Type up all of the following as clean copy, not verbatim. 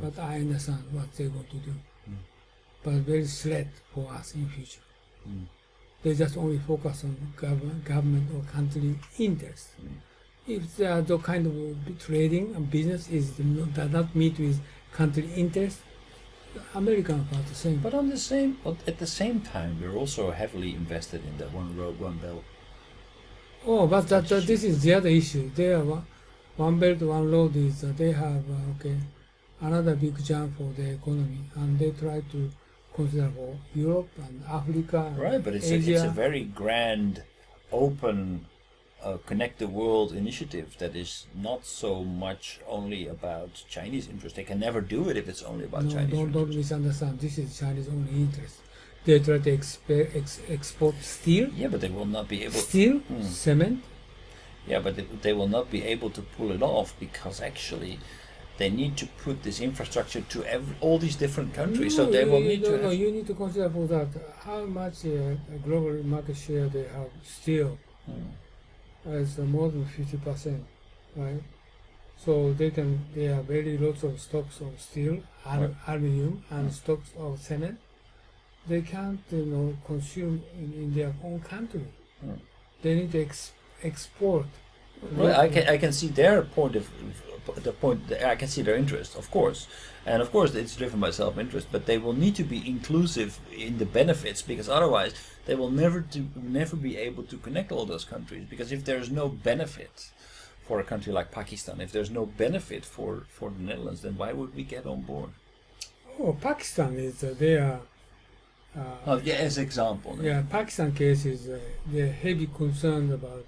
but I understand what they want to do. But very threat for us in future. They just only focus on government or country interest. If the kind of trading and business does not meet with country interest, American about the same. But at the same time, we're also heavily invested in the one road, one belt. Oh, but this is the other issue. They have one belt, one road is they have another big jump for the economy, and they try to consider for Europe and Africa, and Right, but it's Asia. a very grand, open, connect the world initiative that is not so much only about Chinese interest. They can never do it if it's only about Chinese don't interest. misunderstand. This is Chinese only interest. They try to export steel. Yeah, but they will not be able. Steel, cement. Yeah, but they will not be able to pull it off because actually they need to put this infrastructure to all these different countries. So they will need to. No, you need to consider for that how much global market share they have steel. It's more than 50%, right? So they have very lots of stocks of steel, aluminum, and stocks of cement. They can't, consume in their own country. They need to export. Well, I can see their point of I can see their interest, of course, and of course it's driven by self-interest. But they will need to be inclusive in the benefits, because otherwise they will never be able to connect all those countries. Because if there is no benefit for a country like Pakistan, if there's no benefit for the Netherlands, then why would we get on board? Oh, Pakistan is they are. As example. Yeah, Pakistan case is they're heavy concerned about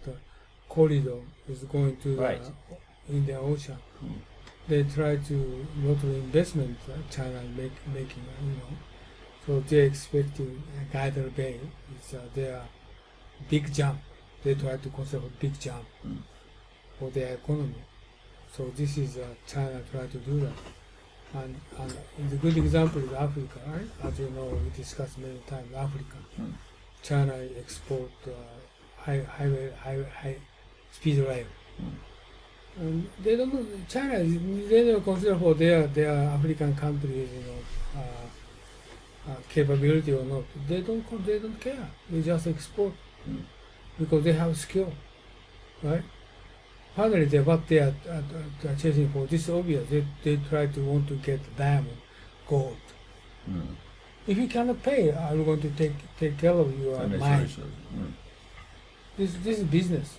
corridor is going to Indian Ocean. They try to lot of investment China making, so they're expecting Guider Bay is their big jump. They try to consider a big jump for their economy. So this is China try to do that. And the good example is Africa, right? As you know, we discussed many times Africa. China export high speed rail. And they don't. China they don't consider for their African countries, capability or not. They don't care. They just export because they have skill, right? Finally, what they are chasing for, this is obvious. They try to want to get diamond, gold. If you cannot pay, I'm going to take care of your mine. This is business.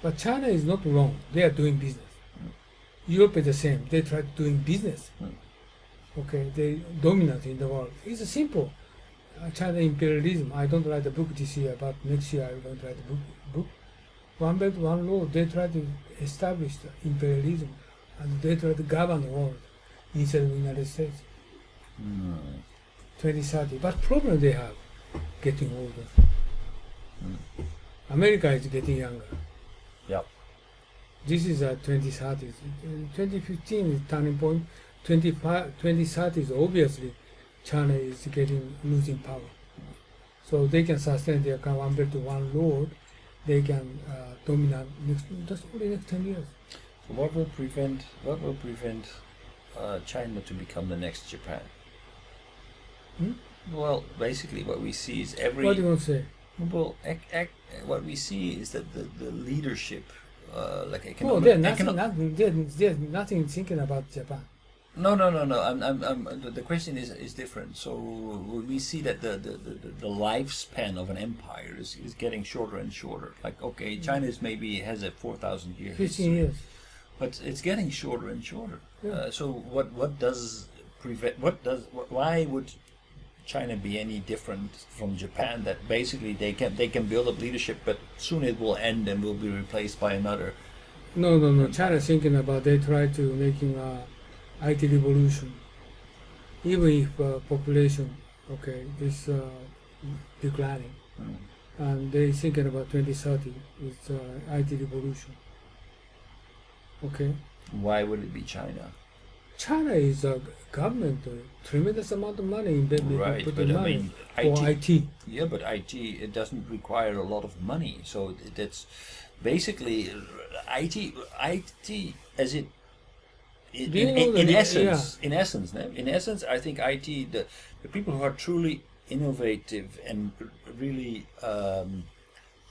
But China is not wrong. They are doing business. Europe is the same. They try doing business. Okay, they dominant in the world. It's simple. China imperialism. I don't write the book this year, but next year I'm going to write the book. One belt, one road. They try to establish the imperialism, and they try to govern the world instead of the United States. 2030. But problem they have, getting older. America is getting younger. Yep. This is 2030. 2015 is turning point. 2030 is obviously China is losing power. So they can sustain their one belt, one road. They can dominate just only next 10 years. So what will prevent China to become the next Japan? Well, basically what we see is What do you want to say? Well, what we see is that the leadership, like economic. Oh, there's nothing thinking about Japan. No. The question is different. So we see that the lifespan of an empire is getting shorter and shorter. Like, okay, China has a 4,000 year 15 history, years. but it's getting shorter and shorter. Yeah. So what does prevent? Why would China be any different from Japan? That basically they can build up leadership, but soon it will end and will be replaced by another. No. China thinking about they try to making IT revolution. Even if population, is declining, and they thinking about 2030 is IT revolution. Okay. Why would it be China? China is a government, tremendous amount of money in Right, putting but money I mean, for IT. Yeah, but IT, it doesn't require a lot of money. So that's basically IT as it Do you know in the- essence, in essence, I think IT, the people who are truly innovative and really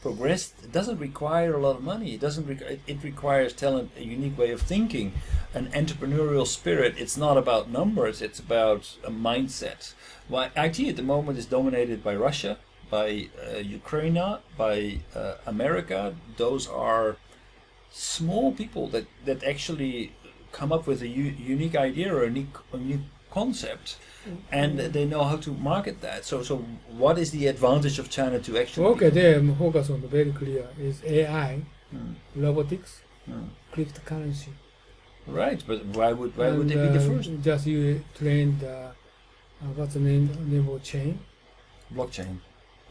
progressed, it doesn't require a lot of money. It doesn't. It requires talent, a unique way of thinking, an entrepreneurial spirit. It's not about numbers. It's about a mindset. Why IT at the moment is dominated by Russia, by Ukraine, by America. Those are small people that actually come up with a unique idea or a unique concept, and they know how to market that. So what is the advantage of China to actually? Okay, they focus on the very clear is AI, robotics, cryptocurrency. Right, but why would they be the first? Just you trained what's the name of chain? Blockchain.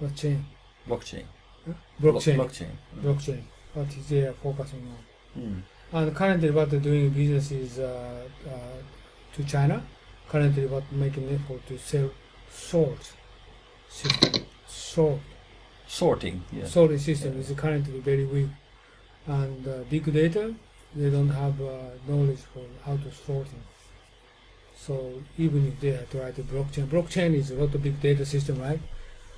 What chain? Blockchain. Huh? Blockchain. Blockchain. Blockchain. What is they are focusing on? Mm. And currently, what they're doing business is to China. Currently, what making effort to sell salt system. Sorting. Yeah. Sorting system is currently very weak, and big data they don't have knowledge for how to sorting. So even if they try to blockchain is a lot of big data system, right?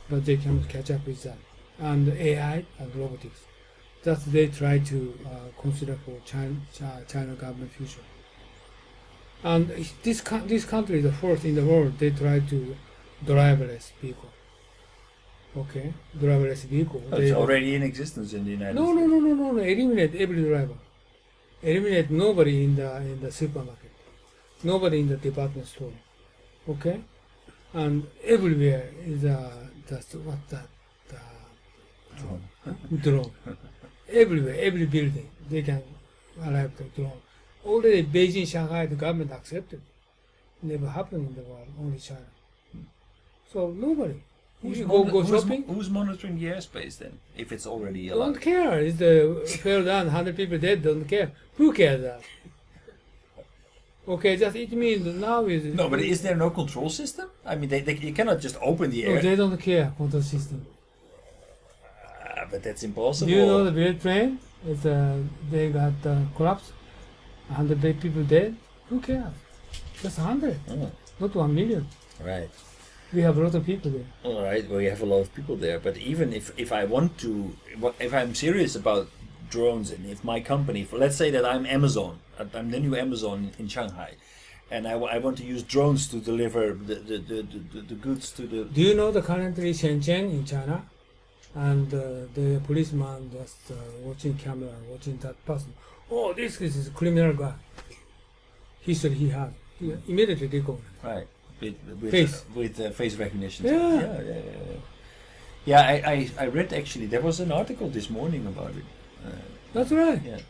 But they cannot catch up with that. And AI and robotics, that they try to consider for China government future. And this country is the first in the world. They try to driverless vehicle. Okay, driverless vehicle. It's already in existence in the United States. No. Eliminate every driver. Eliminate nobody in the supermarket. Nobody in the department store. Okay, and everywhere is just what that drone. Everywhere, every building they can arrive the drone. Already Beijing, Shanghai, the government accepted. Never happened in the world, only China. So nobody. If you go shopping. Who's monitoring the airspace then? If it's already Don't allowed? care. It's the fell down, 100 people dead. Don't care. Who cares that? Okay, just it means now is. No, but is there no control system? I mean, you cannot just open the No, air. they don't care control system. But that's impossible. Do you know the Bill train? It's they got collapsed. 100 people dead. Who cares? Just 100, not 1 million. Right. We have a lot of people there. All right. Well, you have a lot of people there. But even if I want to, if I'm serious about drones, and if my company, let's say that I'm Amazon, I'm the new Amazon in Shanghai, and I want to use drones to deliver the goods to the. Do you know the currently Shenzhen in China, and the policeman just watching camera, watching that person. Oh, this is a criminal guy. History he has. He immediately they go. Right. Face. With face recognition. Yeah. Yeah, I read actually, there was an article this morning about it. That's right. Yeah.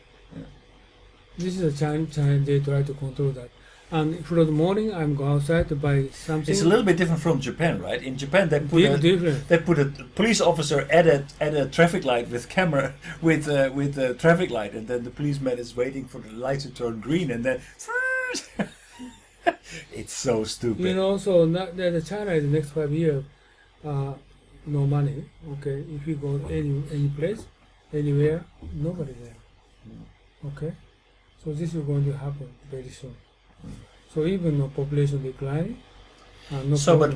This is a China, they try to control that. And for the morning, I'm go outside to buy something. It's a little bit different from Japan, right? In Japan, they put a police officer at a traffic light with camera with a traffic light, and then the policeman is waiting for the light to turn green, and then it's so stupid. You know, so the China is the next 5 years, no money. Okay, if you go any place, anywhere, nobody there. Okay, so this is going to happen very soon. So even the population decline. But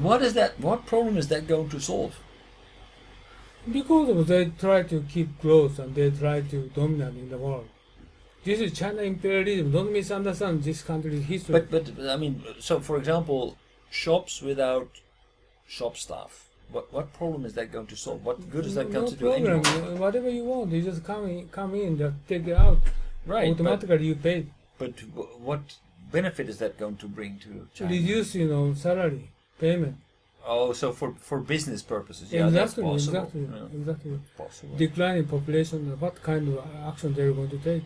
what problem is that going to solve? Because they try to keep growth and they try to dominate in the world. This is China imperialism. Don't misunderstand this country's history. But I mean, so for example, shops without shop staff. What problem is that going to solve? What good is that going to do problem. anyone? Whatever you want, you just come in, just take it out. Right. Automatically you pay. But what benefit is that going to bring to China? Reduce, salary, payment. Oh, so for business purposes, yeah, that's possible. Exactly. Possible. Decline in population, what kind of action they're going to take?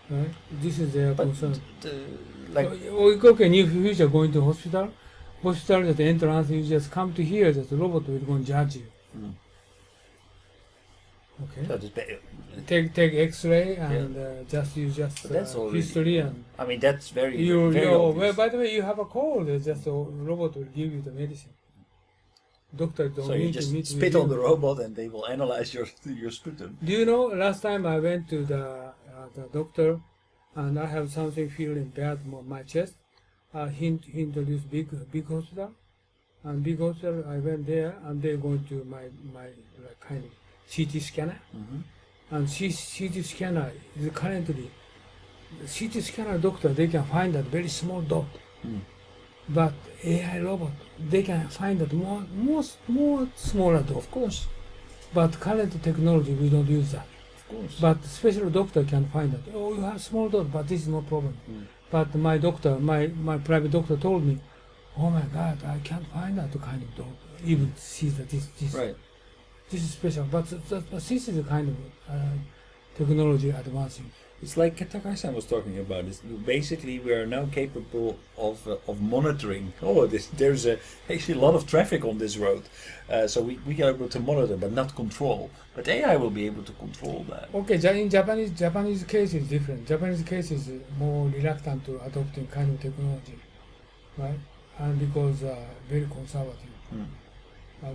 Right? This is their concern. Okay, in future going to hospital at the entrance, you just come to here, that the robot will go and judge you. Okay. So Take X-ray and just history and. I mean, that's very well, obvious. by the way, you have a cold. Just a robot will give you the medicine. Doctor don't So need you to just meet spit with on you. the robot and they will analyze your sputum. Do you know? Last time I went to the doctor and I have something feeling bad on my chest. He introduced big hospital, and big hospital I went there, and they're going to my like kind of CT scanner, and CT scanner is currently CT scanner doctor, they can find that very small dot, but AI robot they can find that more smaller dot. Of course, But current technology we don't use that. of course. But special doctor can find that. Oh, you have small dot, but this is no problem. But my doctor, my private doctor told me, oh my God, I can't find that kind of dot. Even see that this Right. this is special. But this is the kind of technology advancing. It's like Takai-san was talking about. It's basically, we are now capable of monitoring. Oh, there's actually a lot of traffic on this road, so we are able to monitor, but not control. But AI will be able to control that. Okay, in Japanese case is different. Japanese case is more reluctant to adopting kind of technology, right? And because very conservative,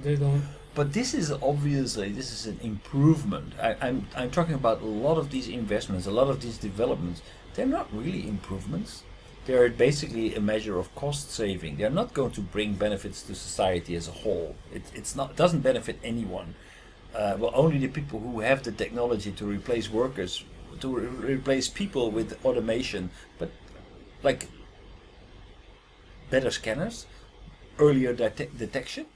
they don't. But this is obviously an improvement. I'm talking about a lot of these investments, a lot of these developments. They're not really improvements. They're basically a measure of cost saving. They're not going to bring benefits to society as a whole. It doesn't benefit anyone. Well, only the people who have the technology to replace workers, to replace people with automation. But like better scanners, earlier detection.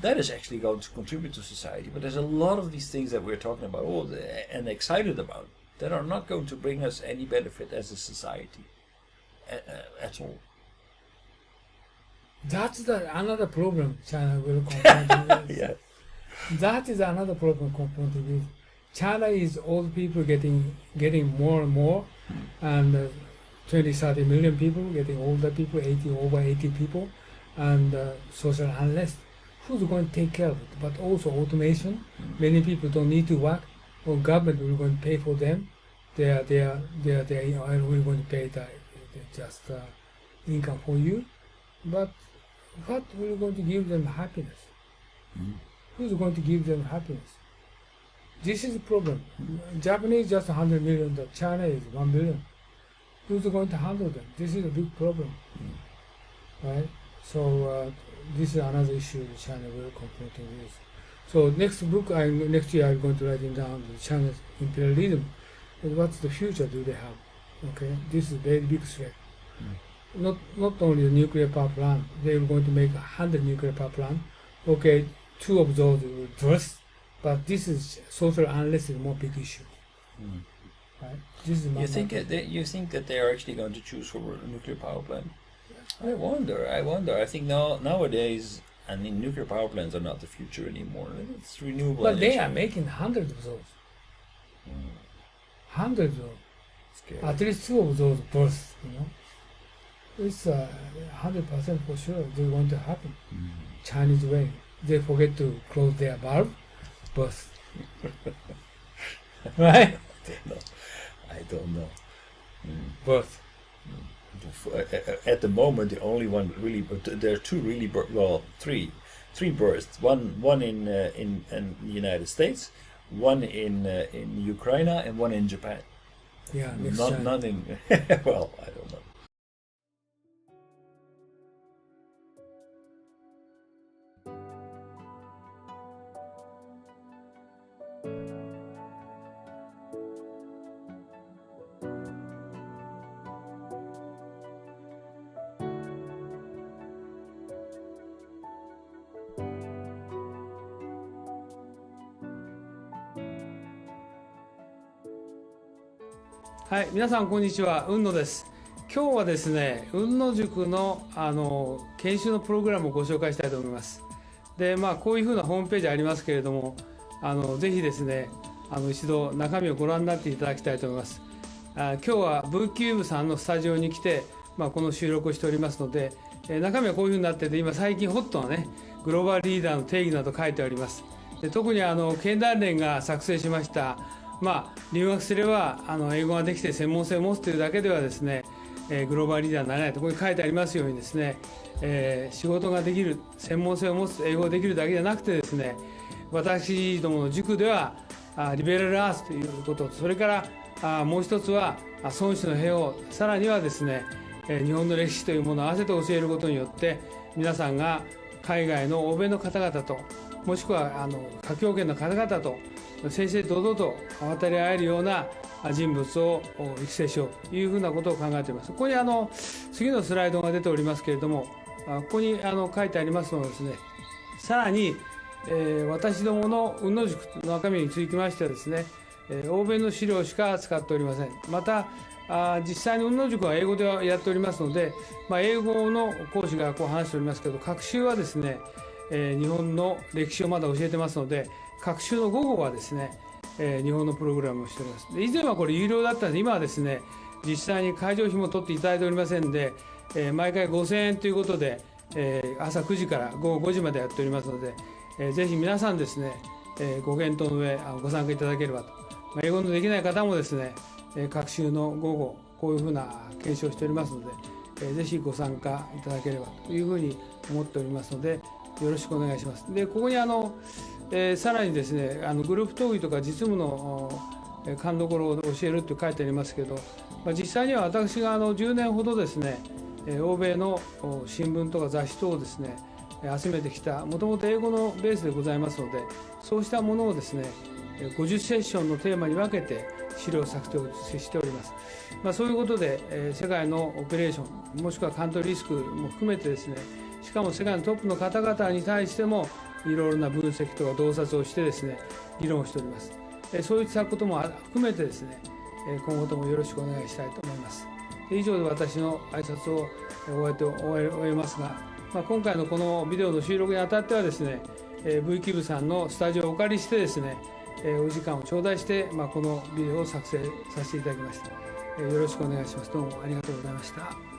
That is actually going to contribute to society. But there's a lot of these things that we're talking about and excited about that are not going to bring us any benefit as a society at all. That's another problem China will confront with. Yeah. That is another problem confronted with. China is old people getting more and more, and 20, 30 million people getting older people, over 80 people, and social unrest. Who's going to take care of it? But also automation. Many people don't need to work, or government will going to pay for them. We're going to pay the just income for you. But what will going to give them happiness? Who's going to give them happiness? This is the problem. Japanese just 100 million, China is 1 billion. Who's going to handle them? This is a big problem, right? So this is another issue that China will confronting with. So next year I'm going to write down China's imperialism. And what's the future do they have? Okay, this is a very big threat. Not only the nuclear power plant, they're going to make 100 nuclear power plant. Okay, 2 of those will burst, but this is social unrest is more big issue. Right? This is You think that they are actually going to choose for a nuclear power plant? I wonder. I think nowadays, nuclear power plants are not the future anymore. It's renewable But energy. they are making hundreds of those. Hundreds of. Scary. At least 2 of those burst. It's 100% for sure. They're going to happen. Chinese way. They forget to close their valve, burst. Right? I don't know. Burst. At the moment, the only one really, there are 2 really, three bursts. One in the United States, one in Ukraine, and one in Japan. Yeah, next Not time. not in. Well, I don't know. はい、皆さんこんにちは、雲野です。今日はですね、雲野塾の研修のプログラムをご紹介したいと思います。で、こういうふうなホームページありますけれども、ぜひですね、一度中身をご覧になっていただきたいと思います。今日はブーキューブさんのスタジオに来て、この収録をしておりますので、中身はこういうふうになってて、今最近ホットなね、グローバルリーダーの定義など書いてあります。で、特に経団連が作成しました、留学すれば英語ができて専門性を持つというだけではですね、グローバルリーダーになれないとここに書いてありますようにですね、仕事ができる専門性を持つ英語ができるだけじゃなくてですね、私どもの塾ではリベラルアーツということ、それからもう一つは孫子の兵をさらにはですね、日本の歴史というものを合わせて教えることによって皆さんが海外の欧米の方々ともしくは華僑圏の方々と正々堂々と渡り合えるような人物を育成しようというふうなことを考えています。ここに次のスライドが出ておりますけれども、ここに書いてありますのはですね、さらに、私どもの雲野塾の中身につきましてはですね、欧米の資料しか使っておりません。また実際に雲野塾は英語でやっておりますので、英語の講師が話しておりますけど、各週はですね、日本の歴史をまだ教えてますので、各週の午後はですね、日本のプログラムをしております。以前はこれ有料だったので、今はですね、実際に会場費も取っていただいておりませんで、毎回5000円ということで、朝9時から午後5時までやっておりますので、ぜひ皆さんですね、ご検討の上ご参加いただければと。英語のできない方もですね、各週の午後こういうふうな検証をしておりますので、ぜひご参加いただければというふうに思っておりますので、よろしくお願いします。で、ここにさらにですね、グループ討議とか実務の勘どころを教えるって書いてありますけど、実際には私が10年ほどですね、欧米の新聞とか雑誌等をですね、集めてきた、もともと英語のベースでございますので、そうしたものをですね、50セッションのテーマに分けて資料作成をしております。そういうことで、世界のオペレーション、もしくはカントリーリスクも含めてですね、しかも世界のトップの方々に対しても、いろいろな分析とか洞察をしてですね、議論をしております。そういったことも含めてですね、今後ともよろしくお願いしたいと思います。以上で私の挨拶を終えますが、今回のこのビデオの収録にあたってはですね、V キューブさんのスタジオをお借りしてですね、お時間を頂戴して、このビデオを作成させていただきました。よろしくお願いします。どうもありがとうございました。